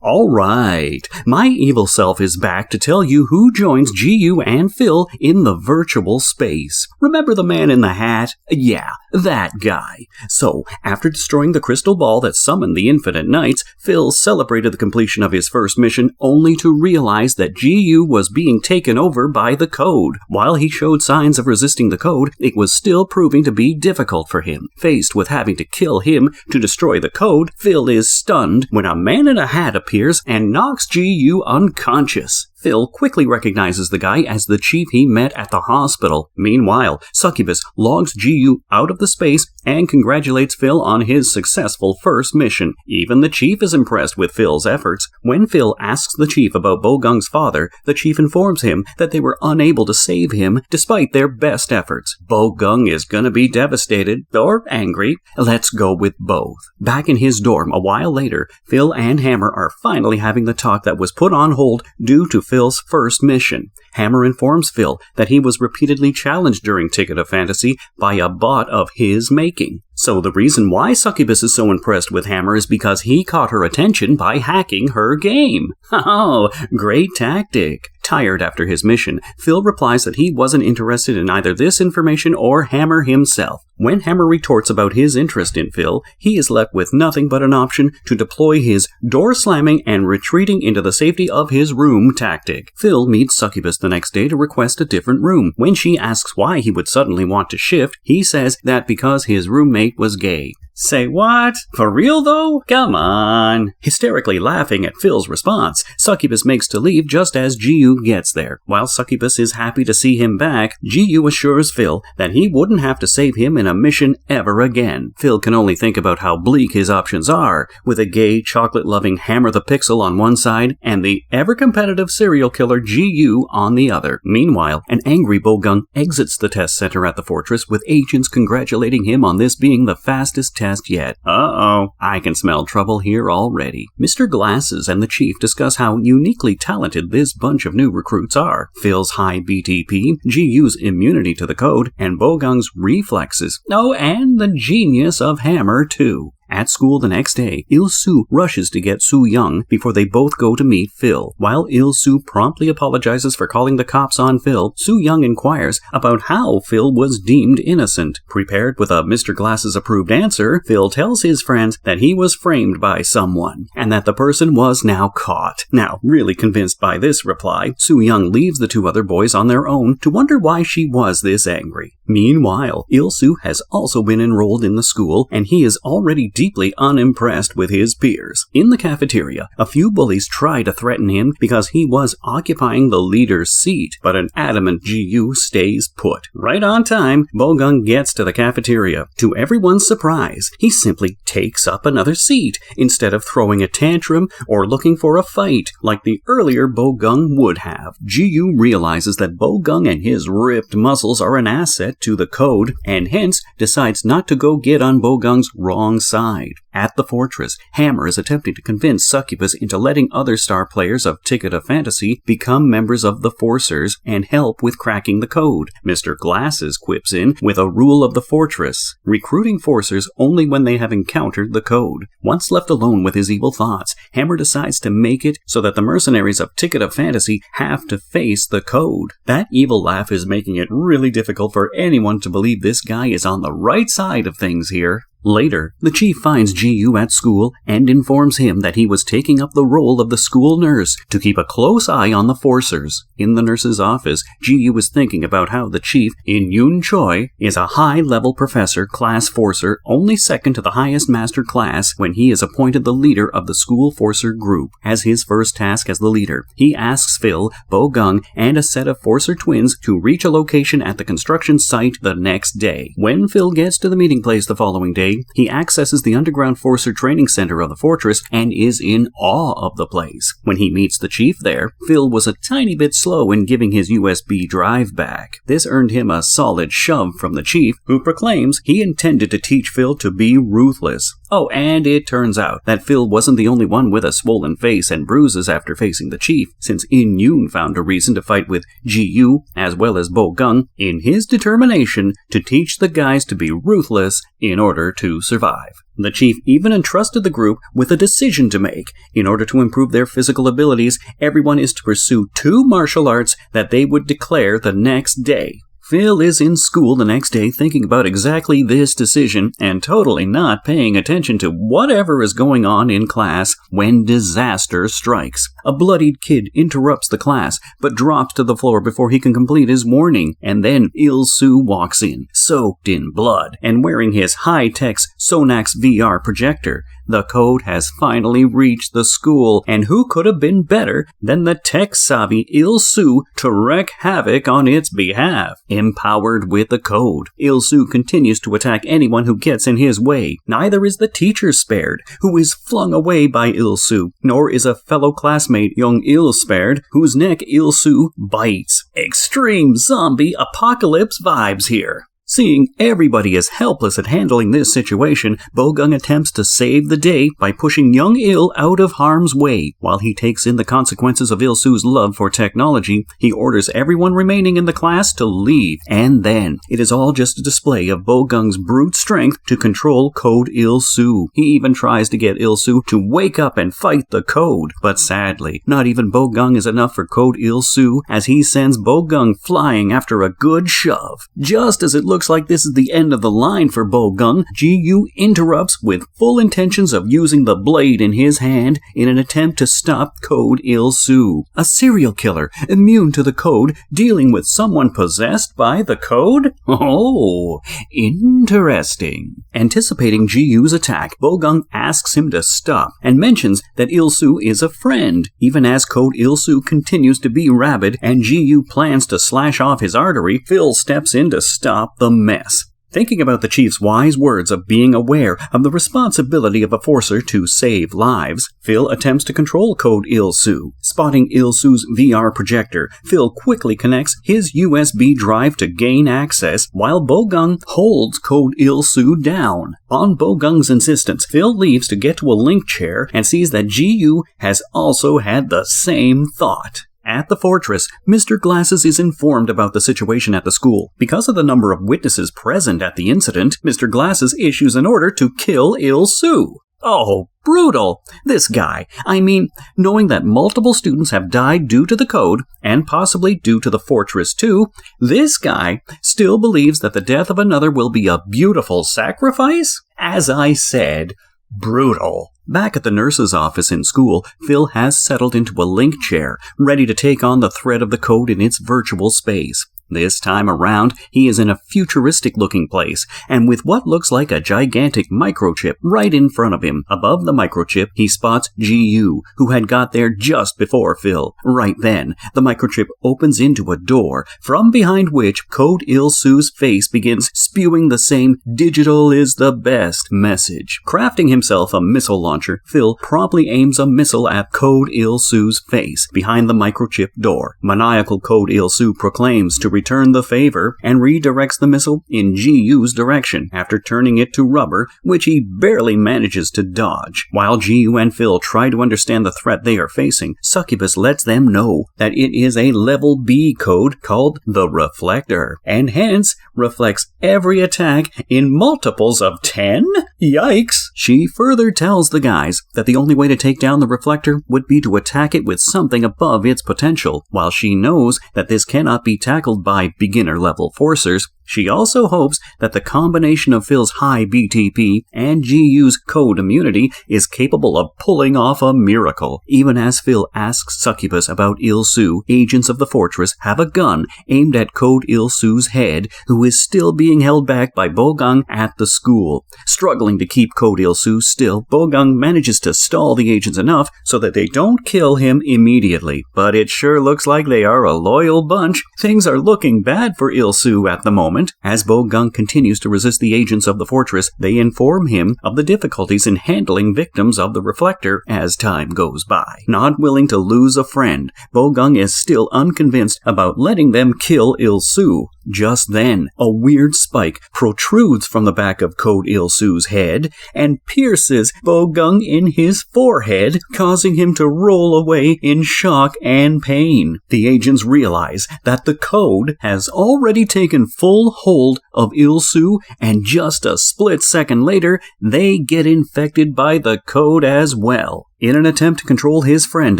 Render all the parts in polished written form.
Alright, my evil self is back to tell you who joins GU and Phil in the virtual space. Remember the man in the hat? Yeah, that guy. So, after destroying the crystal ball that summoned the Infinite Knights, Phil celebrated the completion of his first mission only to realize that GU was being taken over by the code. While he showed signs of resisting the code, it was still proving to be difficult for him. Faced with having to kill him to destroy the code, Phil is stunned when a man in a hat appears and knocks GU unconscious. Phil quickly recognizes the guy as the chief he met at the hospital. Meanwhile, Succubus logs GU out of the space and congratulates Phil on his successful first mission. Even the chief is impressed with Phil's efforts. When Phil asks the chief about Bo-gung's father, the chief informs him that they were unable to save him despite their best efforts. Bo-gung is gonna be devastated, or angry. Let's go with both. Back in his dorm a while later, Phil and Hammer are finally having the talk that was put on hold due to Phil's first mission. Hammer informs Phil that he was repeatedly challenged during Ticket of Fantasy by a bot of his making. So the reason why Succubus is so impressed with Hammer is because he caught her attention by hacking her game. Oh, great tactic. Tired after his mission, Phil replies that he wasn't interested in either this information or Hammer himself. When Hammer retorts about his interest in Phil, he is left with nothing but an option to deploy his door-slamming and retreating into the safety of his room tactic. Phil meets Succubus the next day to request a different room. When she asks why he would suddenly want to shift, he says that because his roommate was gay. Say what? For real though? Come on. Hysterically laughing at Phil's response, Succubus makes to leave just as GU gets there. While Succubus is happy to see him back, GU assures Phil that he wouldn't have to save him in a mission ever again. Phil can only think about how bleak his options are, with a gay, chocolate-loving Hammer the Pixel on one side and the ever-competitive serial killer GU on the other. Meanwhile, an angry Bo-gung exits the test center at the fortress with agents congratulating him on this being the fastest test yet. Uh-oh, I can smell trouble here already. Mr. Glasses and the chief discuss how uniquely talented this bunch of new recruits are. Phil's high BTP, GU's immunity to the code, and Bo-gung's reflexes. Oh, and the genius of Hammer, too. At school the next day, Il-soo rushes to get Soo-young before they both go to meet Phil. While Il-soo promptly apologizes for calling the cops on Phil, Soo-young inquires about how Phil was deemed innocent. Prepared with a Mr. Glasses approved answer, Phil tells his friends that he was framed by someone, and that the person was now caught. Now, really convinced by this reply, Soo-young leaves the two other boys on their own to wonder why she was this angry. Meanwhile, Il-soo has also been enrolled in the school, and he is already deeply unimpressed with his peers. In the cafeteria, a few bullies try to threaten him because he was occupying the leader's seat, but an adamant GU stays put. Right on time, Bo-gung gets to the cafeteria. To everyone's surprise, he simply takes up another seat, instead of throwing a tantrum or looking for a fight, like the earlier Bo-gung would have. GU realizes that Bo-gung and his ripped muscles are an asset to the code, and hence decides not to go get on Bo-gung's wrong side. At the fortress, Hammer is attempting to convince Succubus into letting other star players of Ticket of Fantasy become members of the Forcers and help with cracking the code. Mr. Glasses quips in with a rule of the fortress, recruiting Forcers only when they have encountered the code. Once left alone with his evil thoughts, Hammer decides to make it so that the mercenaries of Ticket of Fantasy have to face the code. That evil laugh is making it really difficult for anyone to believe this guy is on the right side of things here. Later, the chief finds GU at school and informs him that he was taking up the role of the school nurse to keep a close eye on the Forcers. In the nurse's office, GU is thinking about how the chief, In Yoon Choi, is a high-level professor, class Forcer, only second to the highest master class when he is appointed the leader of the school Forcer group. As his first task as the leader, he asks Phil, Bo-gung, and a set of Forcer twins to reach a location at the construction site the next day. When Phil gets to the meeting place the following day, he accesses the underground Forcer training center of the fortress and is in awe of the place. When he meets the chief there, Phil was a tiny bit slow in giving his USB drive back. This earned him a solid shove from the chief, who proclaims he intended to teach Phil to be ruthless. Oh, and it turns out that Phil wasn't the only one with a swollen face and bruises after facing the chief, since In Yoon found a reason to fight with Ji-yu as well as Bo Gung in his determination to teach the guys to be ruthless in order to survive. The chief even entrusted the group with a decision to make. In order to improve their physical abilities, everyone is to pursue 2 martial arts that they would declare the next day. Phil is in school the next day thinking about exactly this decision and totally not paying attention to whatever is going on in class when disaster strikes. A bloodied kid interrupts the class but drops to the floor before he can complete his warning, and then Il-soo walks in, soaked in blood, and wearing his high-tech Sonax VR projector. The code has finally reached the school, and who could have been better than the tech-savvy Il-soo to wreak havoc on its behalf? Empowered with the code, Il-soo continues to attack anyone who gets in his way. Neither is the teacher spared, who is flung away by Il-soo, nor is a fellow classmate Young-il spared, whose neck Il-soo bites. Extreme zombie apocalypse vibes here. Seeing everybody as helpless at handling this situation, Bo Gung attempts to save the day by pushing young Il out of harm's way. While he takes in the consequences of Il-soo's love for technology, he orders everyone remaining in the class to leave. And then, it is all just a display of Bo Gung's brute strength to control Code Il-soo. He even tries to get Il-soo to wake up and fight the code. But sadly, not even Bo Gung is enough for Code Il-soo, as he sends Bo Gung flying after a good shove. Just as it looks like this is the end of the line for Bo Gung, Ji-yu interrupts with full intentions of using the blade in his hand in an attempt to stop Code Il-soo. A serial killer, immune to the code, dealing with someone possessed by the code? Oh, interesting. Anticipating Ji-yu's attack, Bo Gung asks him to stop and mentions that Il-soo is a friend. Even as Code Il-soo continues to be rabid and Ji-yu plans to slash off his artery, Phil steps in to stop the mess. Thinking about the chief's wise words of being aware of the responsibility of a forcer to save lives, Phil attempts to control Code Il-soo. Spotting Il-soo's VR projector, Phil quickly connects his USB drive to gain access, while Bo Gung holds Code Il-soo down. On Bo Gung's insistence, Phil leaves to get to a link chair and sees that Ji-yu has also had the same thought. At the fortress, Mr. Glasses is informed about the situation at the school. Because of the number of witnesses present at the incident, Mr. Glasses issues an order to kill Il-soo. Oh, brutal. This guy. I mean, knowing that multiple students have died due to the code, and possibly due to the fortress too, this guy still believes that the death of another will be a beautiful sacrifice? As I said, brutal. Back at the nurse's office in school, Phil has settled into a link chair, ready to take on the threat of the code in its virtual space. This time around, he is in a futuristic-looking place, and with what looks like a gigantic microchip right in front of him. Above the microchip, he spots Ji-yu, who had got there just before Phil. Right then, the microchip opens into a door, from behind which Code Il-soo's face begins spewing the same "digital is the best" message. Crafting himself a missile launcher, Phil promptly aims a missile at Code Il-soo's face, behind the microchip door. Maniacal Code Il-soo proclaims to return the favor and redirects the missile in Ji-yu's direction after turning it to rubber, which he barely manages to dodge. While Ji-yu and Phil try to understand the threat they are facing, Succubus lets them know that it is a level B code called the Reflector, and hence reflects every attack in multiples of 10? Yikes! She further tells the guys that the only way to take down the Reflector would be to attack it with something above its potential. While she knows that this cannot be tackled by beginner-level forcers, she also hopes that the combination of Phil's high BTP and Ji-yu's code immunity is capable of pulling off a miracle. Even as Phil asks Succubus about Il-soo, agents of the fortress have a gun aimed at Code Il-soo's head, who is still being held back by Bo Gung at the school. Struggling to keep Code Il-soo still, Bo Gung manages to stall the agents enough so that they don't kill him immediately. But it sure looks like they are a loyal bunch. Things are looking bad for Il-soo at the moment. As Bo Gung continues to resist the agents of the fortress, they inform him of the difficulties in handling victims of the Reflector as time goes by. Not willing to lose a friend, Bo Gung is still unconvinced about letting them kill Il-soo. Just then, a weird spike protrudes from the back of Code Il-su's head and pierces Bo-gung in his forehead, causing him to roll away in shock and pain. The agents realize that the code has already taken full hold of Il-su, and just a split second later, they get infected by the code as well. In an attempt to control his friend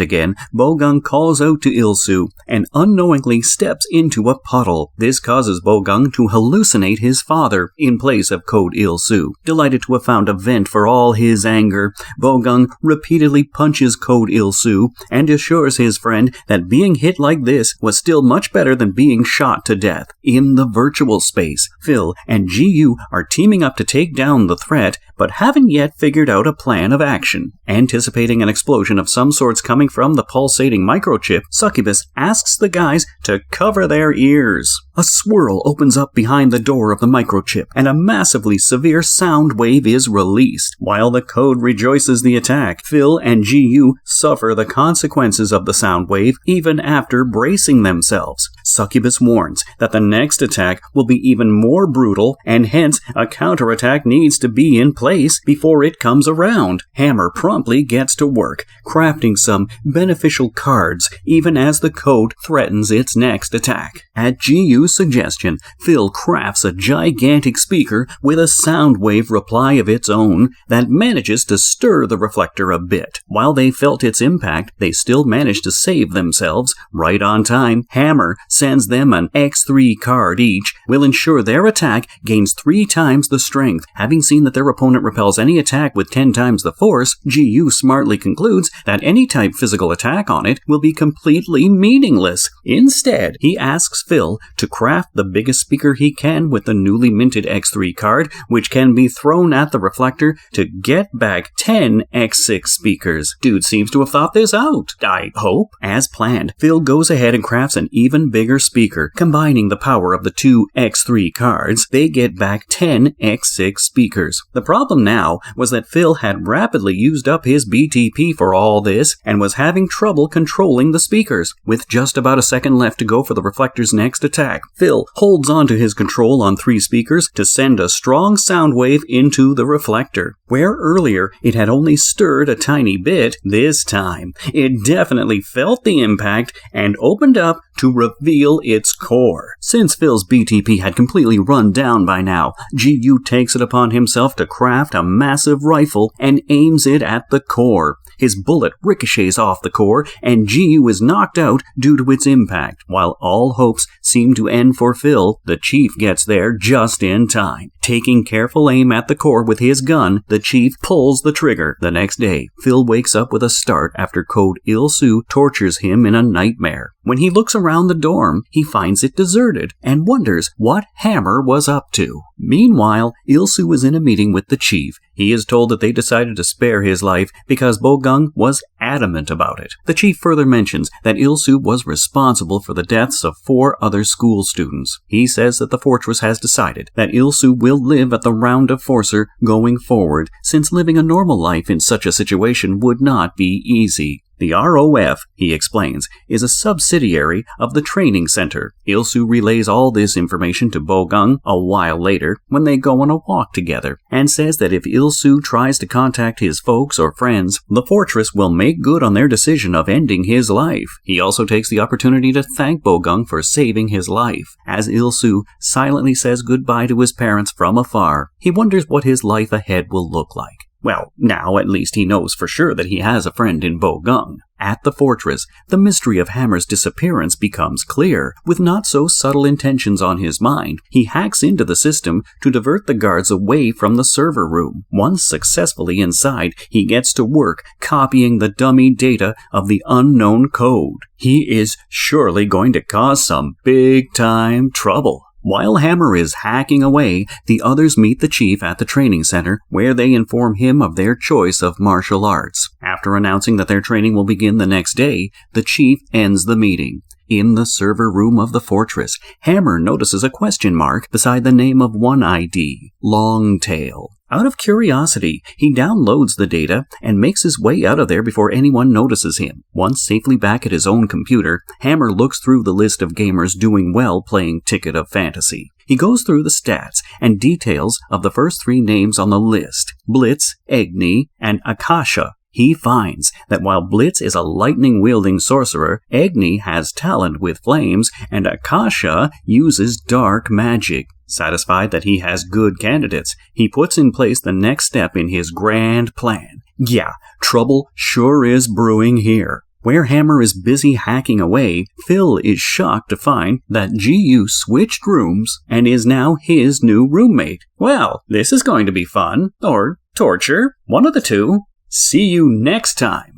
again, Bo-gung calls out to Il-su and unknowingly steps into a puddle. This causes Bo-gung to hallucinate his father in place of Code Il-su. Delighted to have found a vent for all his anger, Bo-gung repeatedly punches Code Il-su and assures his friend that being hit like this was still much better than being shot to death. In the virtual space, Phil and Ji-yu are teaming up to take down the threat, but haven't yet figured out a plan of action. Anticipating an explosion of some sorts coming from the pulsating microchip, Succubus asks the guys to cover their ears. A swirl opens up behind the door of the microchip, and a massively severe sound wave is released. While the code rejoices the attack, Phil and Ji-yu suffer the consequences of the sound wave even after bracing themselves. Succubus warns that the next attack will be even more brutal, and hence a counterattack needs to be in place before it comes around. Hammer promptly gets to work, crafting some beneficial cards even as the code threatens its next attack. At Ji-yu's suggestion, Phil crafts a gigantic speaker with a sound wave reply of its own that manages to stir the reflector a bit. While they felt its impact, they still managed to save themselves. Right on time, Hammer sends them an X3 card each, will ensure their attack gains 3 times the strength. Having seen that their opponent repels any attack with 10 times the force, Ji-yu smartly concludes that any type physical attack on it will be completely meaningless. Instead, he asks Phil to craft the biggest speaker he can with the newly minted X3 card, which can be thrown at the reflector to get back 10 X6 speakers. Dude seems to have thought this out, I hope. As planned, Phil goes ahead and crafts an even bigger speaker. Combining the power of the 2 X3 cards, they get back 10 X6 speakers. The problem now was that Phil had rapidly used up his BTP for all this and was having trouble controlling the speakers. With just about a second left to go for the reflector's next attack, Phil holds on to his control on 3 speakers to send a strong sound wave into the reflector. Where earlier it had only stirred a tiny bit, this time it definitely felt the impact and opened up to reveal its core. Since Phil's BTP had completely run down by now, Ji-yu takes it upon himself to craft a massive rifle and aims it at the core. His bullet ricochets off the core, and Ji-yu is knocked out due to its impact. While all hopes seem to end for Phil, the Chief gets there just in time. Taking careful aim at the core with his gun, the Chief pulls the trigger. The next day, Phil wakes up with a start after Code Il-su tortures him in a nightmare. When he looks around the dorm, he finds it deserted and wonders what Hammer was up to. Meanwhile, Il-su is in a meeting with the Chief. He is told that they decided to spare his life because Bo-gung was adamant about it. The Chief further mentions that Il-su was responsible for the deaths of 4 other school students. He says that the fortress has decided that Il-su will live at the Round of Forcer going forward, since living a normal life in such a situation would not be easy. The ROF, he explains, is a subsidiary of the training center. Il-su relays all this information to Bo-gung a while later when they go on a walk together, and says that if Il-su tries to contact his folks or friends, the fortress will make good on their decision of ending his life. He also takes the opportunity to thank Bo-gung for saving his life. As Il-su silently says goodbye to his parents from afar, he wonders what his life ahead will look like. Well, now at least he knows for sure that he has a friend in Bo-gung. At the fortress, the mystery of Hammer's disappearance becomes clear. With not so subtle intentions on his mind, he hacks into the system to divert the guards away from the server room. Once successfully inside, he gets to work copying the dummy data of the unknown code. He is surely going to cause some big-time trouble. While Hammer is hacking away, the others meet the Chief at the training center, where they inform him of their choice of martial arts. After announcing that their training will begin the next day, the Chief ends the meeting. In the server room of the fortress, Hammer notices a question mark beside the name of one ID, Longtail. Out of curiosity, he downloads the data and makes his way out of there before anyone notices him. Once safely back at his own computer, Hammer looks through the list of gamers doing well playing Ticket of Fantasy. He goes through the stats and details of the first 3 names on the list: Blitz, Agni, and Akasha. He finds that while Blitz is a lightning-wielding sorcerer, Agni has talent with flames, and Akasha uses dark magic. Satisfied that he has good candidates, he puts in place the next step in his grand plan. Yeah, trouble sure is brewing here. Where Hammer is busy hacking away, Phil is shocked to find that GU switched rooms and is now his new roommate. Well, this is going to be fun, or torture, one of the two. See you next time.